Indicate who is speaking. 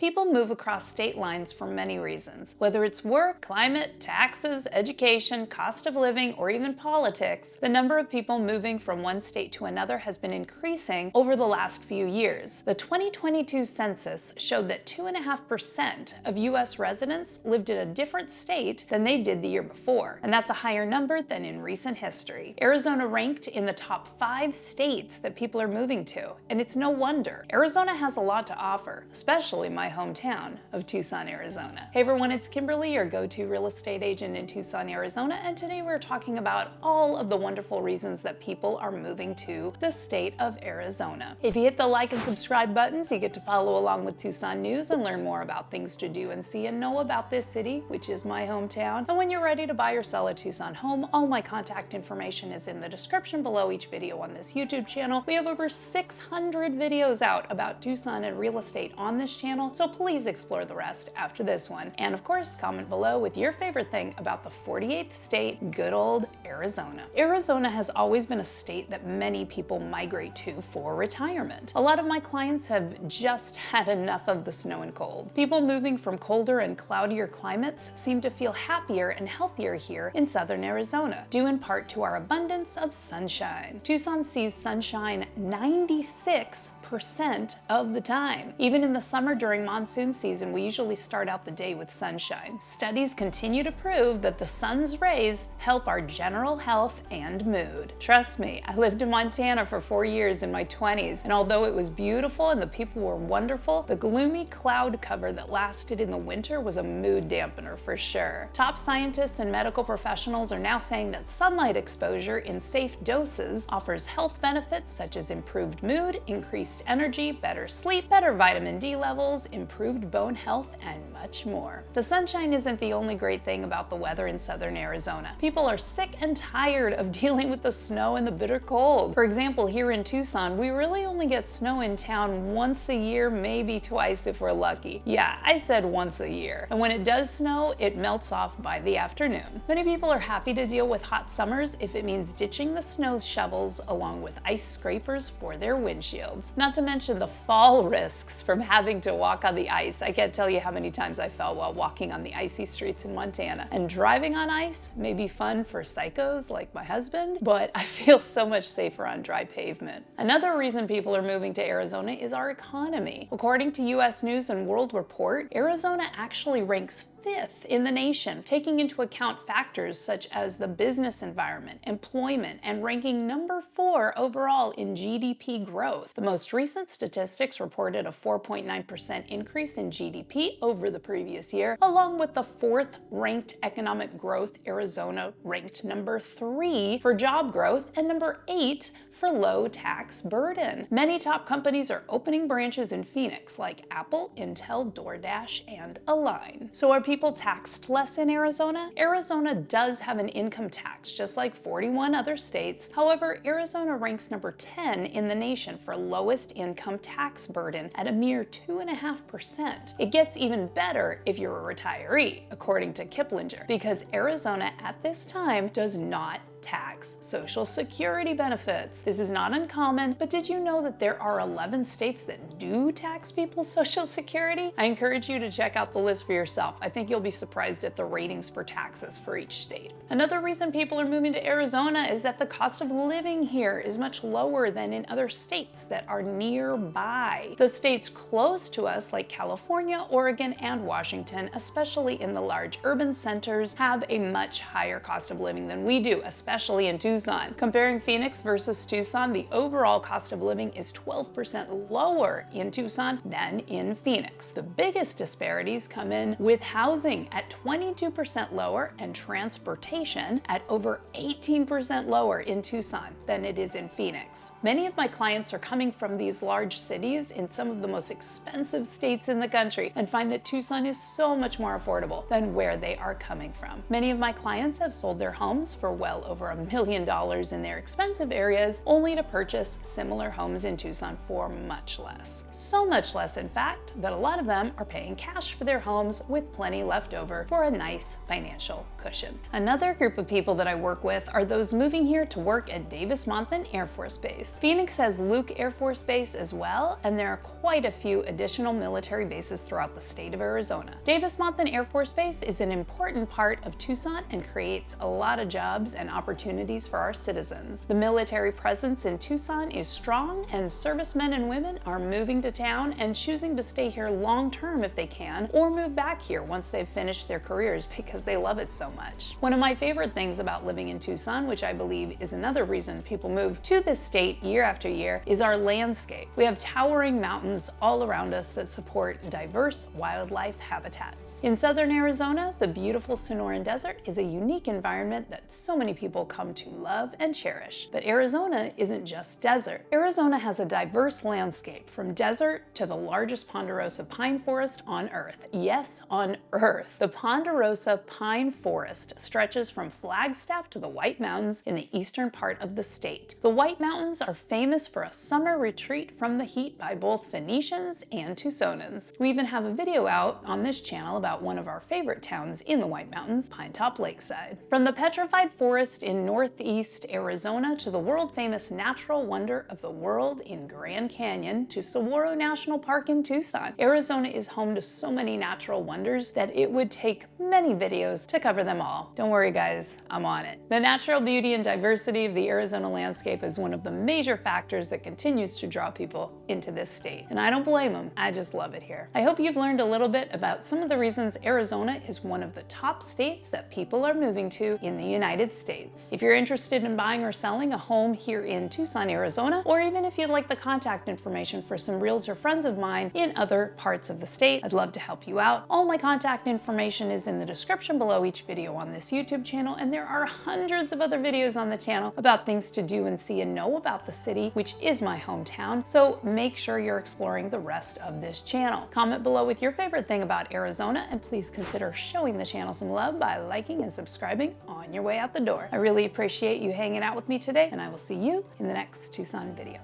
Speaker 1: People move across state lines for many reasons. Whether it's work, climate, taxes, education, cost of living, or even politics, the number of people moving from one state to another has been increasing over the last few years. The 2022 census showed that 2.5% of US residents lived in a different state than they did the year before, and that's a higher number than in recent history. Arizona ranked in the top 5 states that people are moving to, and it's no wonder. Arizona has a lot to offer, especially my hometown of Tucson, Arizona. Hey everyone, it's Kimberly, your go-to real estate agent in Tucson, Arizona, and today we're talking about all of the wonderful reasons that people are moving to the state of Arizona. If you hit the like and subscribe buttons, you get to follow along with Tucson news and learn more about things to do and see and know about this city, which is my hometown. And when you're ready to buy or sell a Tucson home, all my contact information is in the description below each video on this YouTube channel. We have over 600 videos out about Tucson and real estate on this channel, so please explore the rest after this one. And of course, comment below with your favorite thing about the 48th state, good old Arizona. Arizona has always been a state that many people migrate to for retirement. A lot of my clients have just had enough of the snow and cold. People moving from colder and cloudier climates seem to feel happier and healthier here in southern Arizona, due in part to our abundance of sunshine. Tucson sees sunshine 96% of the time. Even in the summer during monsoon season, we usually start out the day with sunshine. Studies continue to prove that the sun's rays help our general health and mood. Trust me, I lived in Montana for 4 years in my 20s, and although it was beautiful and the people were wonderful, the gloomy cloud cover that lasted in the winter was a mood dampener for sure. Top scientists and medical professionals are now saying that sunlight exposure in safe doses offers health benefits such as improved mood, increased energy, better sleep, better vitamin D levels, improved bone health, and much more. The sunshine isn't the only great thing about the weather in southern Arizona. People are sick and tired of dealing with the snow and the bitter cold. For example, here in Tucson, we really only get snow in town once a year, maybe twice if we're lucky. Yeah, I said once a year. And when it does snow, it melts off by the afternoon. Many people are happy to deal with hot summers if it means ditching the snow shovels along with ice scrapers for their windshields. Not to mention the fall risks from having to walk on the ice. I can't tell you how many times I fell while walking on the icy streets in Montana. And driving on ice may be fun for psychos like my husband, but I feel so much safer on dry pavement. Another reason people are moving to Arizona is our economy. According to US News and World Report, Arizona actually ranks 5th in the nation, taking into account factors such as the business environment, employment, and ranking number 4 overall in GDP growth. The most recent statistics reported a 4.9% increase in GDP over the previous year, along with the 4th ranked economic growth. Arizona ranked number 3 for job growth and number 8 for low tax burden. Many top companies are opening branches in Phoenix, like Apple, Intel, DoorDash, and Align. So are people taxed less in Arizona? Arizona does have an income tax, just like 41 other states. However, Arizona ranks number 10 in the nation for lowest income tax burden at a mere 2.5%. It gets even better if you're a retiree, according to Kiplinger, because Arizona at this time does not tax Social Security benefits. This is not uncommon, but did you know that there are 11 states that do tax people's Social Security? I encourage you to check out the list for yourself. I think you'll be surprised at the ratings for taxes for each state. Another reason people are moving to Arizona is that the cost of living here is much lower than in other states that are nearby. The states close to us, like California, Oregon, and Washington, especially in the large urban centers, have a much higher cost of living than we do, especially in Tucson. Comparing Phoenix versus Tucson, the overall cost of living is 12% lower in Tucson than in Phoenix. The biggest disparities come in with housing at 22% lower and transportation at over 18% lower in Tucson than it is in Phoenix. Many of my clients are coming from these large cities in some of the most expensive states in the country and find that Tucson is so much more affordable than where they are coming from. Many of my clients have sold their homes for well over over $1 million in their expensive areas, only to purchase similar homes in Tucson for much less. So much less, in fact, that a lot of them are paying cash for their homes with plenty left over for a nice financial cushion. Another group of people that I work with are those moving here to work at Davis-Monthan Air Force Base. Phoenix has Luke Air Force Base as well, and there are quite a few additional military bases throughout the state of Arizona. Davis-Monthan Air Force Base is an important part of Tucson and creates a lot of jobs and opportunities for our citizens. The military presence in Tucson is strong, and servicemen and women are moving to town and choosing to stay here long term if they can, or move back here once they've finished their careers because they love it so much. One of my favorite things about living in Tucson, which I believe is another reason people move to this state year after year, is our landscape. We have towering mountains all around us that support diverse wildlife habitats. In southern Arizona, the beautiful Sonoran Desert is a unique environment that so many people come to love and cherish. But Arizona isn't just desert. Arizona has a diverse landscape, from desert to the largest ponderosa pine forest on Earth. Yes, on Earth. The ponderosa pine forest stretches from Flagstaff to the White Mountains in the eastern part of the state. The White Mountains are famous for a summer retreat from the heat by both Phoenicians and Tucsonans. We even have a video out on this channel about one of our favorite towns in the White Mountains, Pinetop Lakeside. From the petrified forest in northeast Arizona to the world-famous natural wonder of the world in Grand Canyon to Saguaro National Park in Tucson, Arizona is home to so many natural wonders that it would take many videos to cover them all. Don't worry guys, I'm on it. The natural beauty and diversity of the Arizona landscape is one of the major factors that continues to draw people into this state. And I don't blame them, I just love it here. I hope you've learned a little bit about some of the reasons Arizona is one of the top states that people are moving to in the United States. If you're interested in buying or selling a home here in Tucson, Arizona, or even if you'd like the contact information for some realtor friends of mine in other parts of the state, I'd love to help you out. All my contact information is in the description below each video on this YouTube channel, and there are hundreds of other videos on the channel about things to do and see and know about the city, which is my hometown, so make sure you're exploring the rest of this channel. Comment below with your favorite thing about Arizona, and please consider showing the channel some love by liking and subscribing on your way out the door. I really appreciate you hanging out with me today, and I will see you in the next Tucson video.